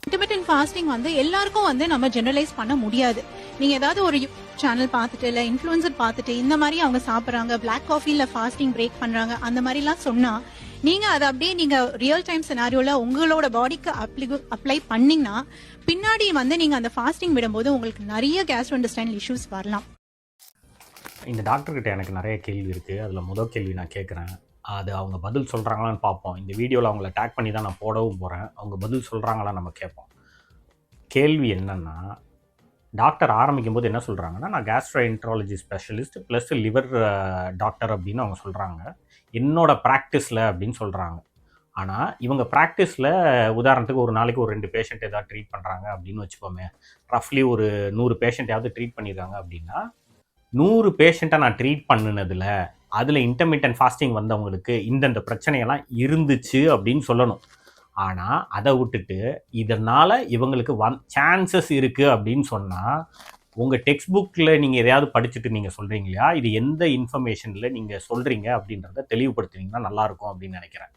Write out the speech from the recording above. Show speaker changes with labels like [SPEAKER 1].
[SPEAKER 1] Intermittent fasting வந்து எல்லாருக்கும் வந்து நம்ம ஜெனரலைஸ் பண்ண முடியாது. நீங்க ஏதாவது ஒரு சேனல் பார்த்துட்டு இல்ல இன்ஃப்ளூயன்சர் பார்த்துட்டு இந்த மாதிரி அவங்க சாப்பிட்றாங்க, பிளாக் காஃபில ஃபாஸ்டிங் பிரேக் பண்றாங்க, அந்த மாதிரிலாம் சொன்னா நீங்க அதை அப்படியே நீங்க ரியல் டைம் சினாரியோல உங்களோட பாடிக்கு அப்ளை பண்ணீங்கன்னா பின்னாடி வந்து நீங்க அந்த ஃபாஸ்டிங் விடும்போது உங்களுக்கு நிறைய கேஸ்ட்ரோஇன்டெஸ்டைனல் இஷ்யூஸ் வரலாம்.
[SPEAKER 2] இந்த டாக்டர்கிட்ட எனக்கு நிறைய கேள்வி இருக்குது. அதில் முதல் கேள்வி நான் கேட்குறேன், அது அவங்க பதில் சொல்கிறாங்களான்னு பார்ப்போம். இந்த வீடியோவில் அவங்கள டேக் பண்ணி தான் நான் போடவும் போகிறேன். அவங்க பதில் சொல்கிறாங்களான்னு நம்ம கேட்போம். கேள்வி என்னென்னா, டாக்டர் ஆரம்பிக்கும் போது என்ன சொல்கிறாங்கன்னா, நான் gastroenterology specialist plus liver doctor அப்படின்னு அவங்க சொல்கிறாங்க. என்னோட ப்ராக்டிஸில் அப்படின்னு சொல்கிறாங்க. ஆனால் இவங்க ப்ராக்டிஸில் உதாரணத்துக்கு ஒரு நாளைக்கு ஒரு 2 பேஷண்ட் ஏதாவது ட்ரீட் பண்ணுறாங்க அப்படின்னு வச்சுக்கோமே, ரஃப்லி ஒரு 100 பேஷண்ட்டையாவது ட்ரீட் பண்ணியிருக்காங்க அப்படின்னா 100 பேஷண்ட்டை நான் ட்ரீட் பண்ணினதில் அதில் இன்டர்மிட்டன்ட் ஃபாஸ்டிங் வந்தவங்களுக்கு இந்தந்த பிரச்சனையெல்லாம் இருந்துச்சு அப்படின்னு சொல்லணும். ஆனால் அதை விட்டுட்டு இதனால் இவங்களுக்கு சான்சஸ் இருக்குது அப்படின்னு சொன்னால், உங்கள் டெக்ஸ்ட் புக்கில் நீங்கள் எதையாவது படிச்சுட்டு நீங்கள் சொல்கிறீங்க இல்லையா, இது எந்த இன்ஃபர்மேஷனில் நீங்கள் சொல்கிறீங்க அப்படின்றத தெளிவுபடுத்துனீங்கன்னா நல்லாயிருக்கும் அப்படின்னு நினைக்கிறேன்.